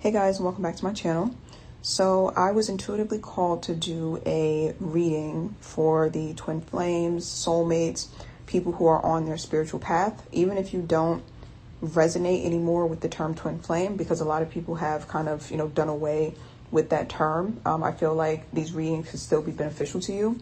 Hey guys, and welcome back to my channel. So I was intuitively called to do a reading for the twin flames, soulmates, people who are on their spiritual path. Even if you don't resonate anymore with the term twin flame, because a lot of people have kind of, done away with that term. I feel like these readings could still be beneficial to you,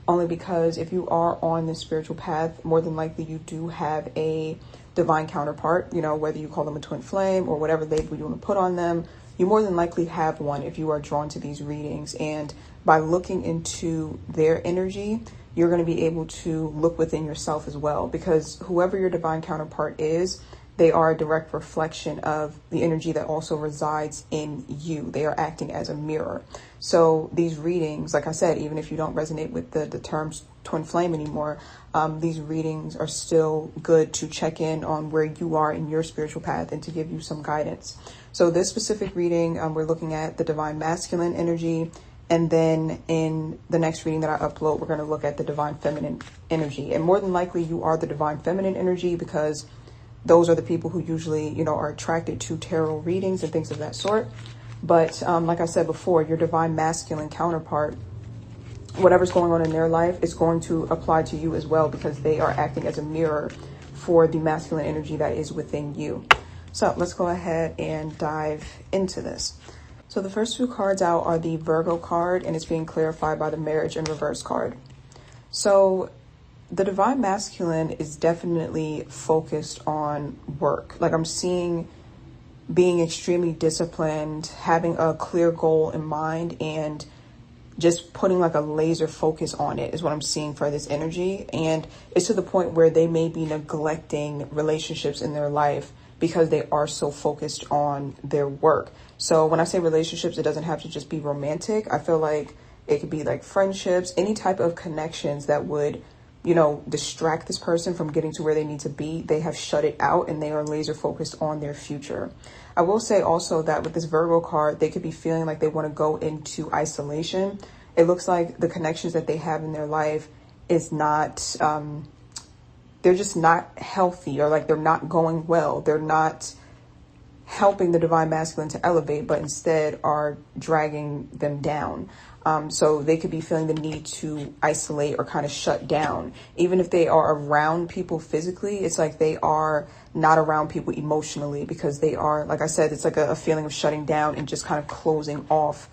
only because if you are on the spiritual path, more than likely you do have a divine counterpart, whether you call them a twin flame or whatever label you want to put on them, you more than likely have one if you are drawn to these readings. And by looking into their energy, you're going to be able to look within yourself as well, because whoever your divine counterpart is, they are a direct reflection of the energy that also resides in you. They are acting as a mirror. So these readings, like I said, even if you don't resonate with the terms twin flame anymore, these readings are still good to check in on where you are in your spiritual path and to give you some guidance. So this specific reading, we're looking at the divine masculine energy. And then in the next reading that I upload, we're going to look at the divine feminine energy. And more than likely you are the divine feminine energy, because those are the people who usually, are attracted to tarot readings and things of that sort. But like I said before, your divine masculine counterpart, whatever's going on in their life is going to apply to you as well, because they are acting as a mirror for the masculine energy that is within you. So let's go ahead and dive into this. So the first two cards out are the Virgo card, and it's being clarified by the marriage in reverse card. So the divine masculine is definitely focused on work. Like I'm seeing being extremely disciplined, having a clear goal in mind, and just putting like a laser focus on it is what I'm seeing for this energy. And it's to the point where they may be neglecting relationships in their life because they are so focused on their work. So when I say relationships, it doesn't have to just be romantic. I feel like it could be like friendships, any type of connections that would, distract this person from getting to where they need to be. They have shut it out and they are laser focused on their future. I will say also that with this Virgo card, they could be feeling like they want to go into isolation. It looks like the connections that they have in their life is not, they're just not healthy, or like they're not going well. They're not helping the divine masculine to elevate, but instead are dragging them down. So they could be feeling the need to isolate or kind of shut down. Even if they are around people physically, it's like they are not around people emotionally, because they are, like I said, it's like a feeling of shutting down and just kind of closing off,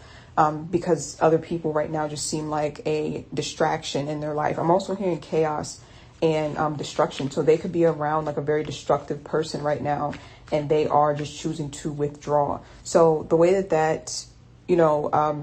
because other people right now just seem like a distraction in their life. I'm also hearing chaos and destruction. So they could be around like a very destructive person right now, and they are just choosing to withdraw. So the way that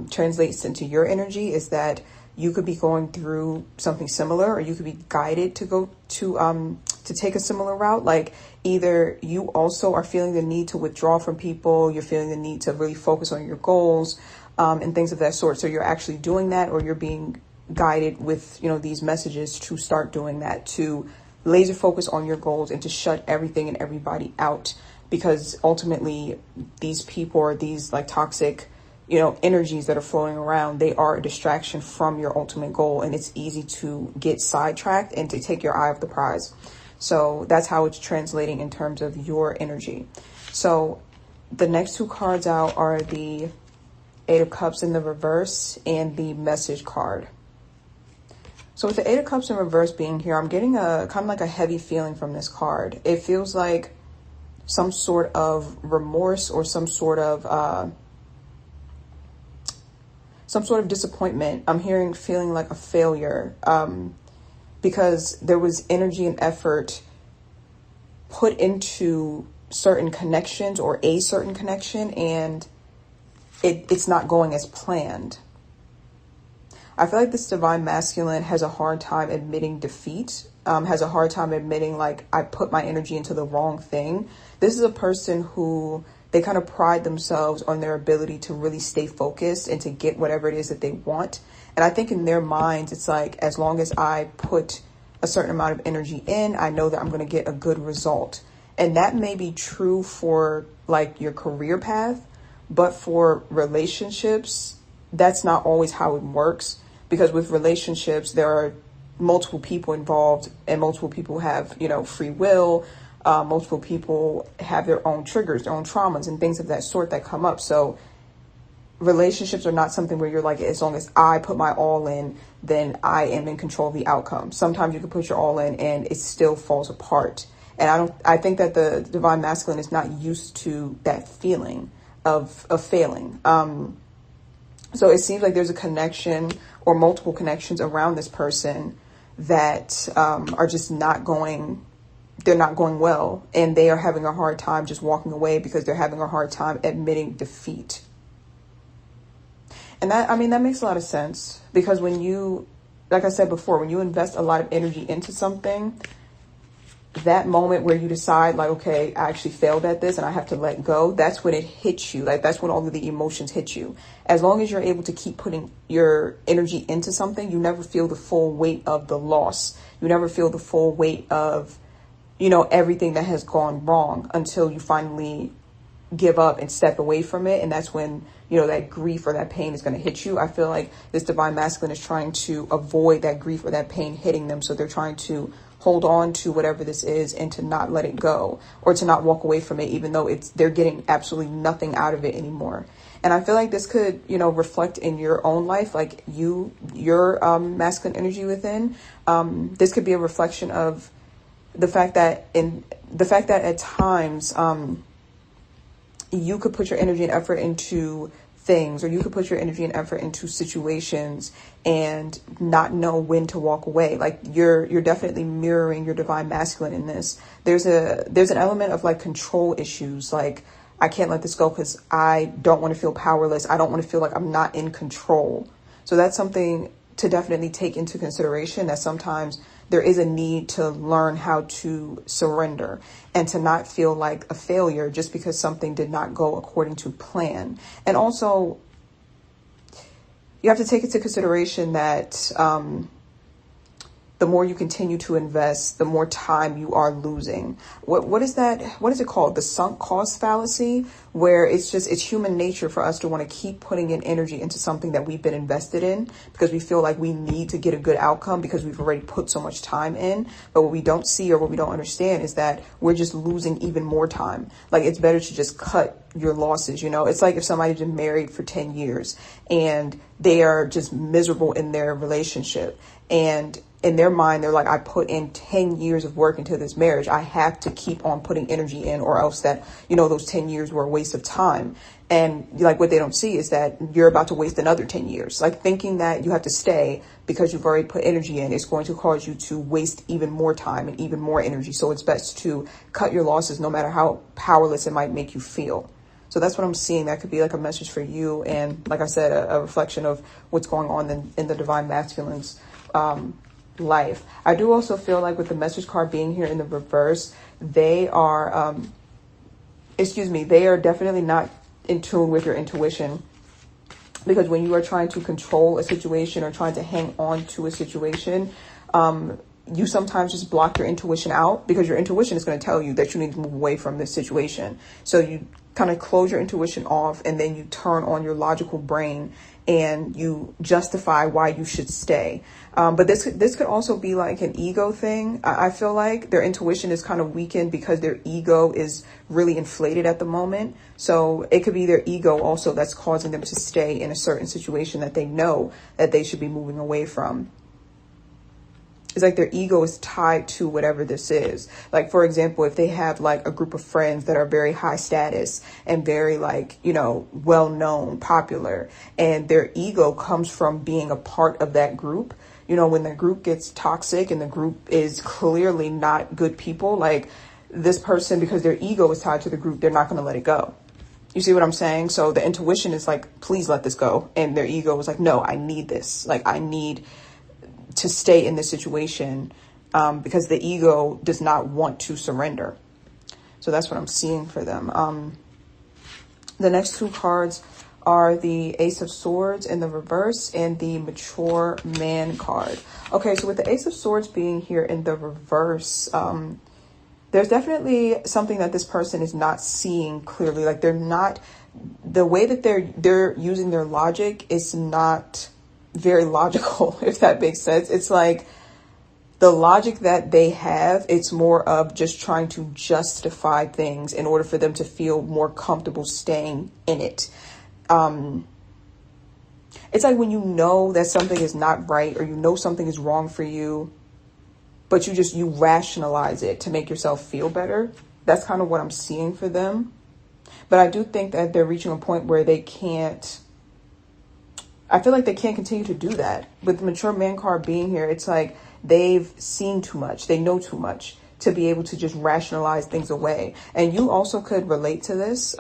translates into your energy is that you could be going through something similar, or you could be guided to go to take a similar route. Like either you also are feeling the need to withdraw from people, you're feeling the need to really focus on your goals, and things of that sort. So you're actually doing that, or you're being guided with, these messages to start doing that, to laser focus on your goals and to shut everything and everybody out. Because ultimately these people, or these like toxic, energies that are floating around, they are a distraction from your ultimate goal. And it's easy to get sidetracked and to take your eye off the prize. So that's how it's translating in terms of your energy. So the next two cards out are the Eight of Cups in the reverse and the Message card. So with the Eight of Cups in reverse being here, I'm getting a kind of like a heavy feeling from this card. It feels like some sort of remorse, or some sort of disappointment. I'm feeling like a failure, because there was energy and effort put into certain connections, or a certain connection, and it's not going as planned. I feel like this divine masculine has a hard time admitting defeat, has a hard time admitting like I put my energy into the wrong thing. This is a person who, they kind of pride themselves on their ability to really stay focused and to get whatever it is that they want. And I think in their minds, it's like, as long as I put a certain amount of energy in, I know that I'm going to get a good result. And that may be true for like your career path, but for relationships, that's not always how it works. Because with relationships, there are multiple people involved, and multiple people have, free will. Multiple people have their own triggers, their own traumas and things of that sort that come up. So relationships are not something where you're like, as long as I put my all in, then I am in control of the outcome. Sometimes you can put your all in and it still falls apart. And I think that the divine masculine is not used to that feeling of failing. So it seems like there's a connection or multiple connections around this person that are just not going, they're not going well, and they are having a hard time just walking away because they're having a hard time admitting defeat. And that, I mean, that makes a lot of sense, because when you, like I said before, when you invest a lot of energy into something, that moment where you decide like, okay, I actually failed at this and I have to let go, that's when it hits you. Like, that's when all of the emotions hit you. As long as you're able to keep putting your energy into something, you never feel the full weight of the loss. You never feel the full weight of, you know, everything that has gone wrong until you finally give up and step away from it. And that's when, you know, that grief or that pain is going to hit you. I feel like this divine masculine is trying to avoid that grief or that pain hitting them. So they're trying to hold on to whatever this is and to not let it go, or to not walk away from it, even though they're getting absolutely nothing out of it anymore. And I feel like this could, you know, reflect in your own life, like your masculine energy within. This could be a reflection of the fact that at times, you could put your energy and effort into things, or you could put your energy and effort into situations and not know when to walk away. Like, you're definitely mirroring your divine masculine in this. There's an element of like control issues. Like, I can't let this go because I don't want to feel powerless. I don't want to feel like I'm not in control. So that's something to definitely take into consideration, that sometimes there is a need to learn how to surrender and to not feel like a failure just because something did not go according to plan. And also, you have to take into consideration that the more you continue to invest, the more time you are losing. What is that? What is it called? The sunk cost fallacy, where it's human nature for us to want to keep putting in energy into something that we've been invested in because we feel like we need to get a good outcome because we've already put so much time in. But what we don't see, or what we don't understand, is that we're just losing even more time. Like, it's better to just cut your losses. You know, it's like if somebody's been married for 10 years and they are just miserable in their relationship, and in their mind, they're like, I put in 10 years of work into this marriage. I have to keep on putting energy in, or else that, you know, those 10 years were a waste of time. And like, what they don't see is that you're about to waste another 10 years. Like, thinking that you have to stay because you've already put energy in is going to cause you to waste even more time and even more energy. So it's best to cut your losses, no matter how powerless it might make you feel. So that's what I'm seeing. That could be like a message for you. And like I said, a reflection of what's going on in the divine masculine's life. I do also feel like with the message card being here in the reverse, they are definitely not in tune with your intuition, because when you are trying to control a situation or trying to hang on to a situation, you sometimes just block your intuition out, because your intuition is going to tell you that you need to move away from this situation. So you kind of close your intuition off, and then you turn on your logical brain and you justify why you should stay. But this could also be like an ego thing. I feel like their intuition is kind of weakened because their ego is really inflated at the moment. So it could be their ego also that's causing them to stay in a certain situation that they know that they should be moving away from. It's like their ego is tied to whatever this is. Like, for example, if they have like a group of friends that are very high status and very, like, you know, well-known, popular, and their ego comes from being a part of that group. You know, when the group gets toxic and the group is clearly not good people, like, this person, because their ego is tied to the group, they're not going to let it go. You see what I'm saying? So the intuition is like, please let this go. And their ego is like, no, I need this. Like, I need to stay in this situation, because the ego does not want to surrender. So that's what I'm seeing for them. The next two cards are the Ace of Swords in the reverse and the Mature Man card. Okay, so with the Ace of Swords being here in the reverse, there's definitely something that this person is not seeing clearly. Like, they're not, the way that they're using their logic is not very logical, if that makes sense. It's like the logic that they have, it's more of just trying to justify things in order for them to feel more comfortable staying in it. It's like when you know that something is not right, or you know something is wrong for you, but you rationalize it to make yourself feel better. That's kind of what I'm seeing for them. But I do think that they're reaching a point where I feel like they can't continue to do that. With the mature man card being here, it's like they've seen too much. They know too much to be able to just rationalize things away. And you also could relate to this.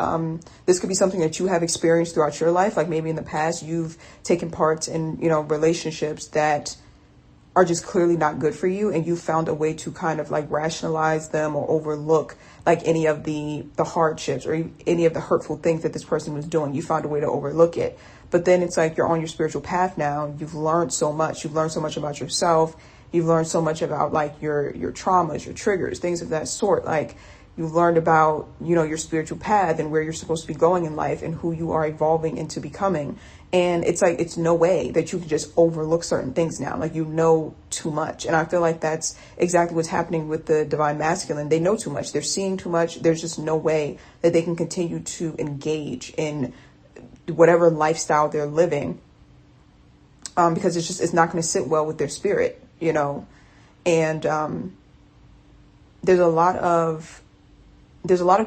This could be something that you have experienced throughout your life. Like maybe in the past, you've taken parts in, relationships that are just clearly not good for you. And you found a way to kind of like rationalize them or overlook like any of the hardships or any of the hurtful things that this person was doing. You found a way to overlook it. But then it's like you're on your spiritual path now. You've learned so much. You've learned so much about yourself. You've learned so much about like your traumas, your triggers, things of that sort. Like you've learned about, your spiritual path and where you're supposed to be going in life and who you are evolving into becoming. And it's like, it's no way that you can just overlook certain things now. Like, you know too much. And I feel like that's exactly what's happening with the divine masculine. They know too much. They're seeing too much. There's just no way that they can continue to engage in whatever lifestyle they're living. Because it's not going to sit well with their spirit, and there's a lot of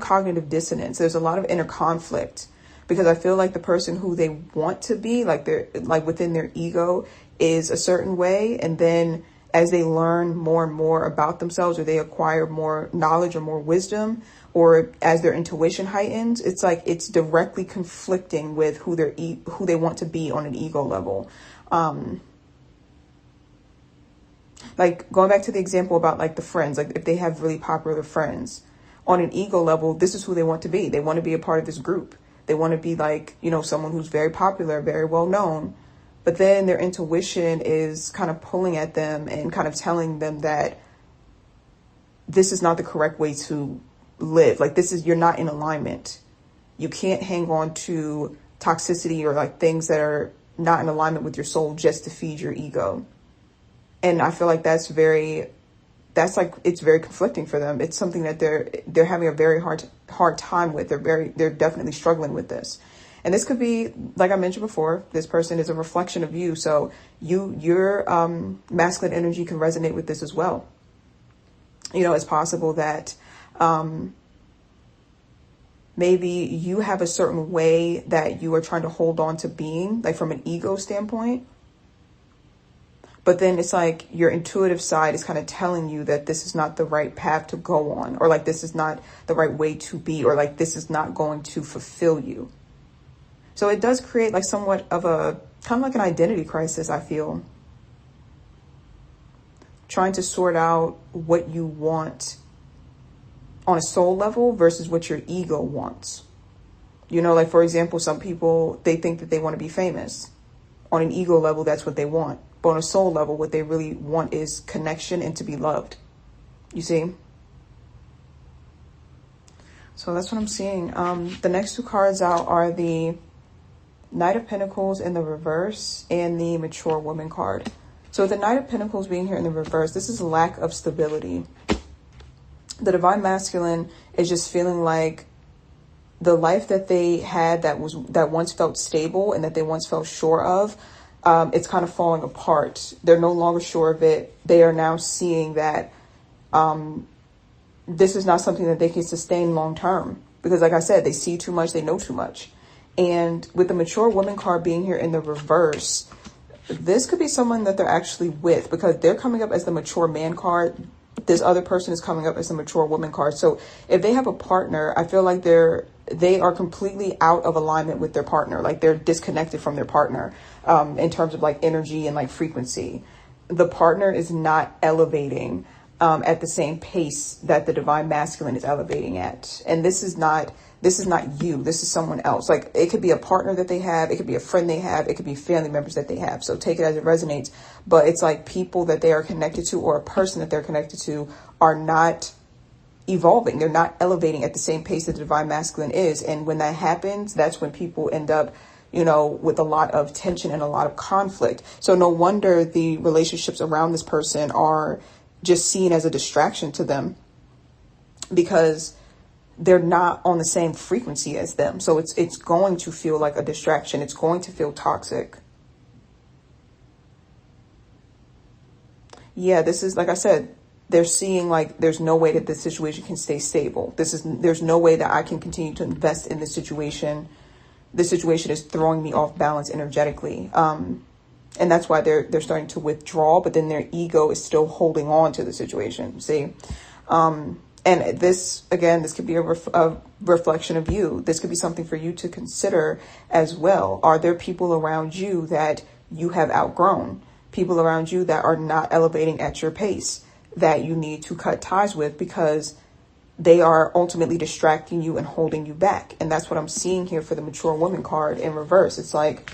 cognitive dissonance. There's a lot of inner conflict, because I feel like the person who they want to be, like they're like within their ego, is a certain way. And then as they learn more and more about themselves, or they acquire more knowledge or more wisdom, or as their intuition heightens, it's like it's directly conflicting with who they want to be on an ego level. Like going back to the example about like the friends, like if they have really popular friends, on an ego level, this is who they want to be. They want to be a part of this group. They want to be like, someone who's very popular, very well known. But then their intuition is kind of pulling at them and kind of telling them that this is not the correct way to live. Like you're not in alignment. You can't hang on to toxicity or like things that are not in alignment with your soul just to feed your ego. And I feel like it's very conflicting for them. It's something that they're having a very hard time with. They're definitely struggling with this. And this could be, like I mentioned before, this person is a reflection of you. So your masculine energy can resonate with this as well. It's possible that maybe you have a certain way that you are trying to hold on to being, like from an ego standpoint. But then it's like your intuitive side is kind of telling you that this is not the right path to go on, or like this is not the right way to be, or like this is not going to fulfill you. So it does create like somewhat of a kind of like an identity crisis, I feel. Trying to sort out what you want on a soul level versus what your ego wants. Like for example, some people, they think that they want to be famous. On an ego level, that's what they want. But on a soul level, what they really want is connection and to be loved. You see? So that's what I'm seeing. The next two cards out are the Knight of Pentacles in the reverse and the Mature Woman card. So with the Knight of Pentacles being here in the reverse, this is lack of stability. The divine masculine is just feeling like the life that they had that once felt stable and that they once felt sure of, it's kind of falling apart. They're no longer sure of it. They are now seeing that this is not something that they can sustain long term, because like I said, they see too much, they know too much. And with the Mature Woman card being here in the reverse, this could be someone that they're actually with, because they're coming up as the Mature Man card. This other person is coming up as the Mature Woman card. So if they have a partner, I feel like they are completely out of alignment with their partner. Like they're disconnected from their partner in terms of like energy and like frequency. The partner is not elevating at the same pace that the divine masculine is elevating at. And this is not you. This is someone else. Like it could be a partner that they have. It could be a friend they have. It could be family members that they have. So take it as it resonates. But it's like people that they are connected to, or a person that they're connected to, are not evolving. They're not elevating at the same pace that the divine masculine is. And when that happens, that's when people end up, with a lot of tension and a lot of conflict. So no wonder the relationships around this person are just seen as a distraction to them, because they're not on the same frequency as them. So it's going to feel like a distraction. It's going to feel toxic. Yeah, this is, like I said, they're seeing like there's no way that this situation can stay stable. There's no way that I can continue to invest in this situation. This situation is throwing me off balance energetically. And that's why they're starting to withdraw, but then their ego is still holding on to the situation. See? And this, again, this could be a reflection of you. This could be something for you to consider as well. Are there people around you that you have outgrown? People around you that are not elevating at your pace, that you need to cut ties with because they are ultimately distracting you and holding you back. And that's what I'm seeing here for the mature woman card in reverse. It's like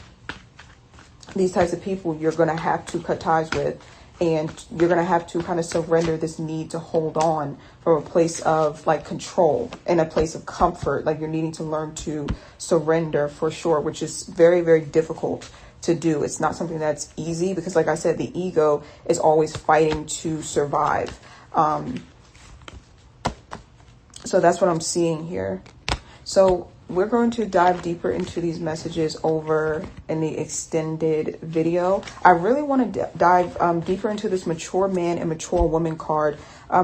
these types of people you're going to have to cut ties with, and you're going to have to kind of surrender this need to hold on from a place of like control and a place of comfort. Like you're needing to learn to surrender for sure, which is very, very difficult to do. It's not something that's easy because, like I said, the ego is always fighting to survive. So that's what I'm seeing here. So we're going to dive deeper into these messages over in the extended video. I really want to dive deeper into this mature man and mature woman card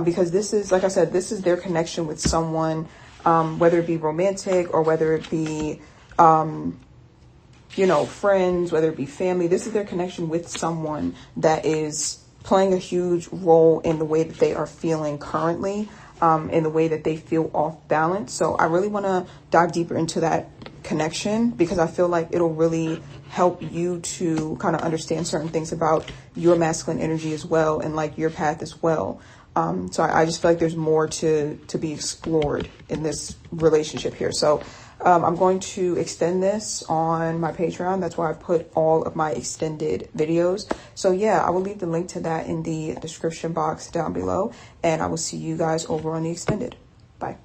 because this is, like I said, this is their connection with someone, whether it be romantic or whether it be, you know, friends, whether it be family. This is their connection with someone that is playing a huge role in the way that they are feeling currently. In the way that they feel off balance. So I really want to dive deeper into that connection because I feel like it'll really help you to kind of understand certain things about your masculine energy as well, and like your path as well. So I just feel like there's more to be explored in this relationship here. So I'm going to extend this on my Patreon. That's where I put all of my extended videos. So yeah, I will leave the link to that in the description box down below, and I will see you guys over on the extended. Bye.